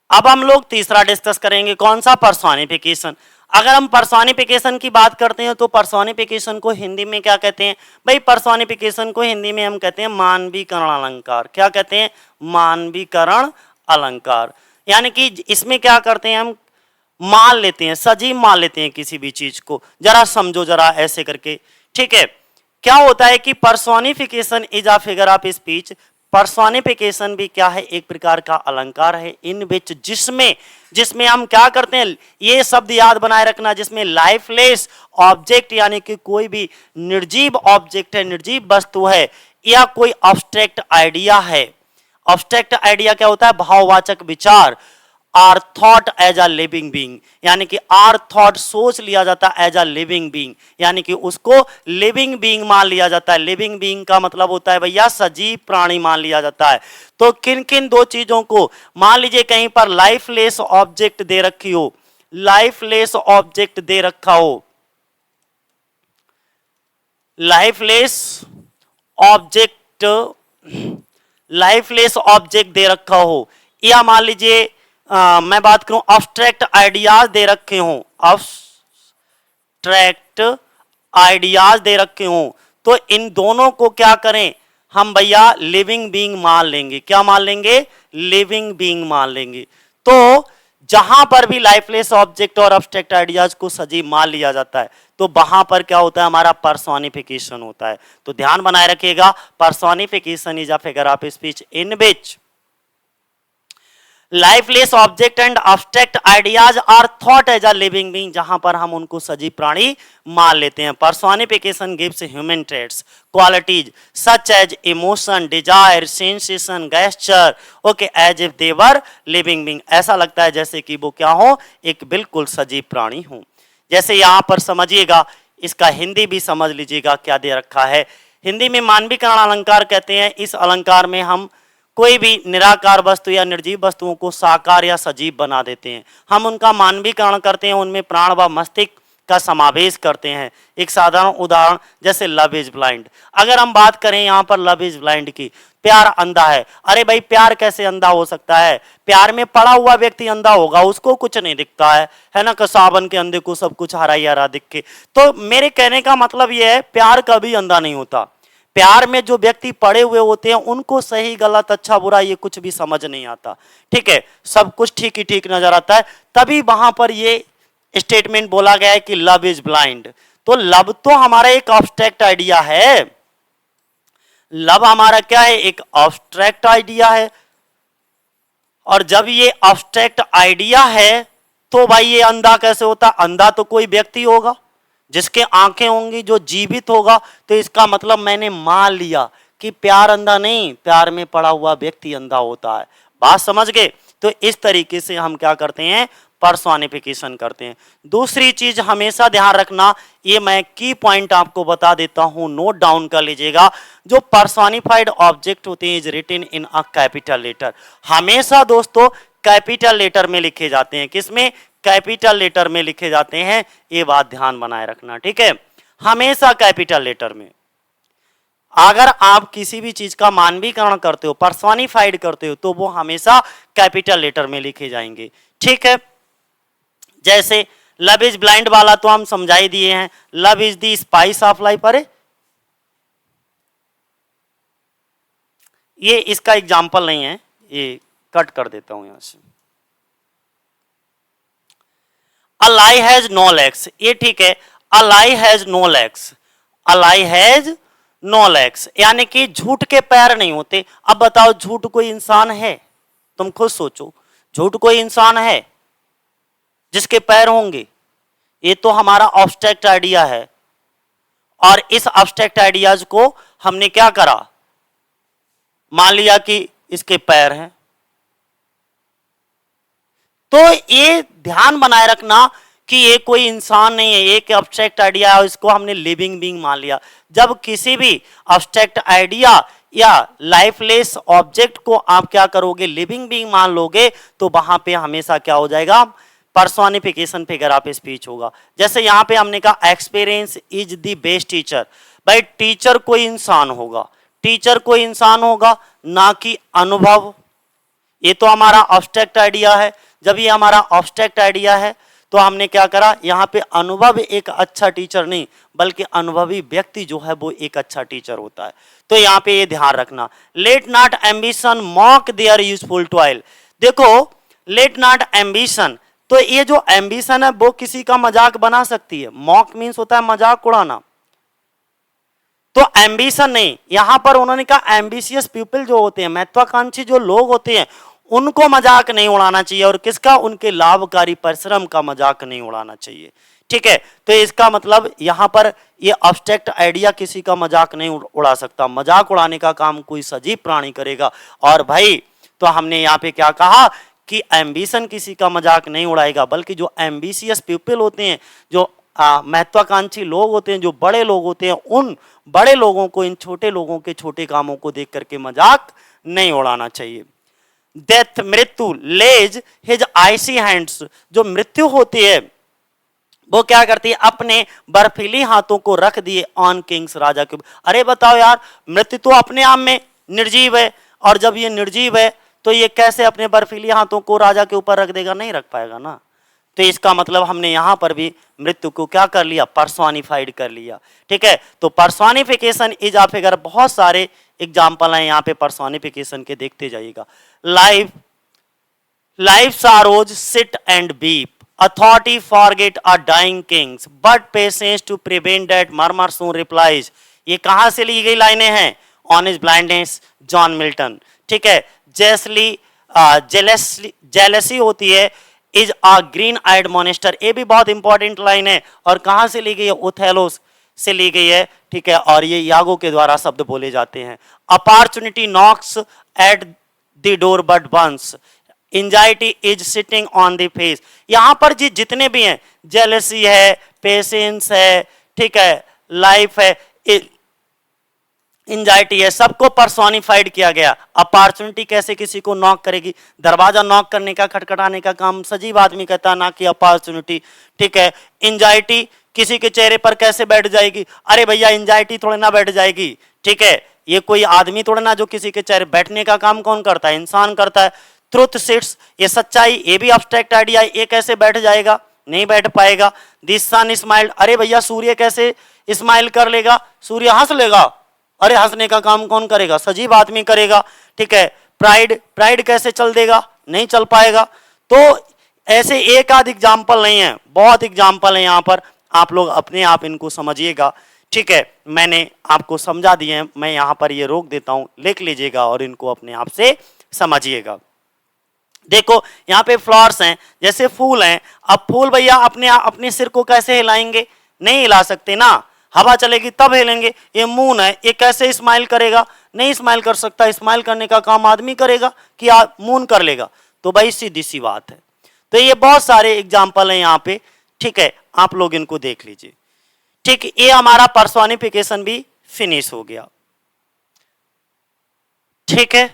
अब हम लोग तीसरा डिस्कस करेंगे, कौन सा? पर्सोनिफिकेशन। अगर हम पर्सोनिफिकेशन की बात करते हैं तो पर्सोनिफिकेशन को हिंदी में क्या कहते हैं भाई? पर्सोनिफिकेशन को हिंदी में हम कहते हैं मानवीकरण अलंकार। क्या कहते हैं? मानवीकरण अलंकार। यानी कि इसमें क्या करते हैं हम? मान लेते हैं, सजीव मान लेते हैं किसी भी चीज को। जरा समझो जरा ऐसे करके, ठीक है। क्या होता है कि personification is a figure of speech. Personification भी क्या है? एक प्रकार का अलंकार है, इन विच जिसमें जिसमें हम क्या करते हैं, ये शब्द याद बनाए रखना, जिसमें लाइफलेस ऑब्जेक्ट यानी कि कोई भी निर्जीव ऑब्जेक्ट है, निर्जीव वस्तु है, या कोई अब्स्ट्रैक्ट आइडिया है। अब्स्ट्रैक्ट आइडिया क्या होता है? भाववाचक विचार। Or thought as a living being, यानी कि आर थॉट सोच लिया जाता है एज अ लिविंग बीइंग, यानी कि उसको लिविंग बीइंग मान लिया जाता है। लिविंग बीइंग का मतलब होता है भैया सजीव प्राणी मान लिया जाता है। तो किन किन दो चीजों को? मान लीजिए कहीं पर लाइफलेस ऑब्जेक्ट दे रखी हो, लाइफलेस ऑब्जेक्ट दे रखा हो, lifeless object, lifeless object they रखा हो, या मान लीजिए मैं बात करूं अब्स्ट्रैक्ट आइडियाज दे रखे हों, अब्स्ट्रैक्ट आइडियाज दे रखे हों, तो इन दोनों को क्या करें हम भैया? लिविंग बीइंग मान लेंगे। क्या मान लेंगे? लिविंग बीइंग मान लेंगे। तो जहां पर भी लाइफलेस ऑब्जेक्ट और अब्स्ट्रैक्ट आइडियाज को सजीव मान लिया जाता है तो वहां पर क्या होता है? हमारा पर्सोनिफिकेशन होता है। तो ध्यान बनाए रखिएगा, personification is a figure of speech in which lifeless object and abstract ideas or thought as a living being, जहां पर हम उनको सजीव प्राणी मान लेते हैं। Personification gives human traits, qualities such as emotion, desire, sensation, gesture, okay, as if they were living being. ऐसा लगता है जैसे कि वो क्या हो? एक बिल्कुल सजीव प्राणी हो। जैसे यहां पर समझिएगा, इसका हिंदी भी समझ लीजिएगा क्या दे रखा है। हिंदी में मानवीकरण अलंकार कहते हैं। इस अलंकार में हम कोई भी निराकार वस्तु या निर्जीव वस्तुओं को साकार या सजीव बना देते हैं। हम उनका मानवीकरण करते हैं, उनमें प्राण व मस्तिष्क का समावेश करते हैं। एक साधारण उदाहरण जैसे लव इज ब्लाइंड। अगर हम बात करें यहाँ पर लव इज ब्लाइंड की, प्यार अंधा है। अरे भाई प्यार कैसे अंधा हो सकता है? प्यार में पड़ा हुआ व्यक्ति अंधा होगा, उसको कुछ नहीं दिखता है ना? सावन के अंधे को सब कुछ हरा ही हरा दिख के। तो मेरे कहने का मतलब यह है, प्यार कभी अंधा नहीं होता। प्यार में जो व्यक्ति पड़े हुए होते हैं उनको सही गलत अच्छा बुरा ये कुछ भी समझ नहीं आता, ठीक है, सब कुछ ठीक ही ठीक नजर आता है। तभी वहां पर ये स्टेटमेंट बोला गया है कि लव इज ब्लाइंड। तो लव तो हमारा एक अब्स्ट्रैक्ट आइडिया है। लव हमारा क्या है? एक अब्स्ट्रैक्ट आइडिया है। और जब ये अब्स्ट्रैक्ट आइडिया है तो भाई ये अंधा कैसे होता? अंधा तो कोई व्यक्ति होगा जिसके आंखें होंगी, जो जीवित होगा। तो इसका मतलब मैंने मान लिया कि प्यार अंधा नहीं, प्यार में पड़ा हुआ व्यक्ति अंधा होता है। बात समझ गए? तो इस तरीके से हम क्या करते हैं? पर्सोनिफिकेशन करते हैं। दूसरी चीज हमेशा ध्यान रखना, ये मैं की पॉइंट आपको बता देता हूं, नोट डाउन कर लीजिएगा। जो पर्सोनिफाइड ऑब्जेक्ट होते हैं is written in a capital letter. हमेशा दोस्तों कैपिटल लेटर में लिखे जाते हैं। किसमें? कैपिटल लेटर में लिखे जाते हैं। ये बात ध्यान बनाए रखना, ठीक है, हमेशा कैपिटल लेटर में। अगर आप किसी भी चीज का मानवीकरण करते हो, पर्सोनिफाइड करते हो, तो वो हमेशा कैपिटल लेटर में लिखे जाएंगे, ठीक है। जैसे लव इज ब्लाइंड वाला तो हम समझा ही दिए हैं, love is the spice of life. अरे ये इसका एग्जाम्पल नहीं है, ये कट कर देता हूं यहां से। A lie has no legs, ये ठीक है। A lie has no legs, A lie has no legs, यानी कि झूठ के पैर नहीं होते। अब बताओ झूठ कोई इंसान है? तुम खुद सोचो, झूठ कोई इंसान है जिसके पैर होंगे? ये तो हमारा ऑब्स्ट्रैक्ट आइडिया है। और इस ऑब्स्ट्रैक्ट आइडियाज को हमने क्या करा? मान लिया कि इसके पैर हैं। तो ये ध्यान बनाए रखना कि ये कोई इंसान नहीं है, एक एब्स्ट्रैक्ट आइडिया है, इसको हमने लिविंग बीइंग मान लिया। जब किसी भी एब्स्ट्रैक्ट आइडिया या लाइफलेस ऑब्जेक्ट को आप क्या करोगे? लिविंग बीइंग मान लोगे, तो वहां पे हमेशा क्या हो जाएगा? पर्सोनिफिकेशन फिगर ऑफ स्पीच होगा। जैसे यहां पे हमने कहा experience is the best teacher. भाई टीचर कोई इंसान होगा, टीचर कोई इंसान होगा, ना कि अनुभव ये तो हमारा ऑब्स्ट्रैक्ट आइडिया है। जब ये हमारा ऑब्स्ट्रैक्ट आइडिया है तो हमने क्या करा, यहाँ पे अनुभव एक अच्छा टीचर नहीं बल्कि अनुभवी व्यक्ति जो है वो एक अच्छा टीचर होता है। तो यहाँ पे ये ध्यान रखना, let not ambition mock their useful toil. देखो लेट नॉट एम्बिशन, तो ये जो एम्बिशन है वो किसी का मजाक बना सकती है। मॉक मीन्स होता है मजाक उड़ाना, तो एम्बिशन नहीं, यहां पर उन्होंने कहा एम्बिशियस पीपल जो होते हैं, महत्वाकांक्षी जो लोग होते हैं, उनको मजाक नहीं उड़ाना चाहिए। और किसका, उनके लाभकारी परिश्रम का मजाक नहीं उड़ाना चाहिए। ठीक है, तो इसका मतलब यहां पर ये अब्स्ट्रैक्ट आइडिया किसी का मजाक नहीं उड़ा सकता। मजाक उड़ाने का काम कोई सजीव प्राणी करेगा। और भाई तो हमने यहाँ पे क्या कहा कि एम्बिशन किसी का मजाक नहीं उड़ाएगा, बल्कि जो एम्बिशियस पीपल होते हैं, जो महत्वाकांक्षी लोग होते हैं, जो बड़े लोग होते हैं, उन बड़े लोगों को इन छोटे लोगों के छोटे कामों को देख करके मजाक नहीं उड़ाना चाहिए। डेथ, मृत्यु, लेज हिज आइसी हैंड्स, जो मृत्यु होती है वो क्या करती है, अपने बर्फीली हाथों को रख दिए ऑन किंग्स, राजा के। अरे बताओ यार, मृत्यु तो अपने आप में निर्जीव है, और जब ये निर्जीव है तो ये कैसे अपने बर्फीली हाथों को राजा के ऊपर रख देगा, नहीं रख पाएगा ना। तो इसका मतलब हमने यहां पर भी मृत्यु को क्या कर लिया, पर्सोनिफाइड कर लिया। ठीक है, तो पर्सोनिफिकेशन इज ऑफ फिगर, बहुत सारे एग्जाम्पल हैं यहाँ पे पर्सोनिफिकेशन के, देखते जाइएगा। Life sorrows sit and beep, authority forget a dying kings but patience to prevent that murmur soon replies। ये कहां से ली गई लाइनें हैं, on is blindness, John Milton. ठीक है, जेलसी होती है, इज अ ग्रीन आइड मॉनेस्टर, ये भी बहुत इंपॉर्टेंट लाइन है, और कहां से ली गई है, ओथेलोस से ली गई है। ठीक है, और ये यागो के द्वारा शब्द बोले जाते हैं। Opportunity knocks at the door but once, anxiety is sitting on the face. यहां पर जी जितने भी हैं, जेलसी है, पेशेंस है, ठीक है, लाइफ है, एंजाइटी है, सबको पर्सोनिफाइड किया गया। अपॉर्चुनिटी कैसे किसी को नॉक करेगी, दरवाजा नॉक करने का, खटखटाने का काम सजीव आदमी कहता है, ना कि अपॉर्चुनिटी। ठीक है, एंजाइटी किसी के चेहरे पर कैसे बैठ जाएगी, अरे भैया एंजाइटी थोड़े ना बैठ जाएगी। ठीक है, ये कोई आदमी थोड़े ना जो किसी के चेहरे, बैठने का काम कौन करता है, इंसान करता है। ट्रुथ सिट्स, ये सच्चाई, ये भी अब्स्ट्रैक्ट आइडिया, ये कैसे बैठ जाएगा, नहीं बैठ पाएगा। दिस सन स्माइल, अरे भैया सूर्य कैसे स्माइल कर लेगा, सूर्य हंस लेगा, अरे हंसने का काम कौन करेगा, सजीव आदमी करेगा। ठीक है, प्राइड कैसे चल देगा, नहीं चल पाएगा। तो ऐसे एक आध एग्जाम्पल नहीं है, बहुत एग्जाम्पल है यहाँ पर, आप लोग अपने आप इनको समझिएगा। ठीक है, मैंने आपको समझा दिए हैं, मैं यहाँ पर ये रोक देता हूँ, लिख लीजिएगा और इनको अपने आप से समझिएगा। देखो यहाँ पे फ्लावर्स हैं, जैसे फूल हैं, अब फूल भैया अपने सिर को कैसे हिलाएंगे, नहीं हिला सकते ना, हवा चलेगी तब हिलेंगे। ये मून है, ये कैसे स्माइल करेगा, नहीं स्माइल कर सकता, स्माइल करने का काम आदमी करेगा कि मून कर लेगा। तो भाई सीधी सी बात है। तो ये बहुत सारे एग्जाम्पल हैं यहाँ पे। ठीक है, आप लोग इनको देख लीजिए। ठीक, ये हमारा पर्सोनिफिकेशन भी फिनिश हो गया। ठीक है।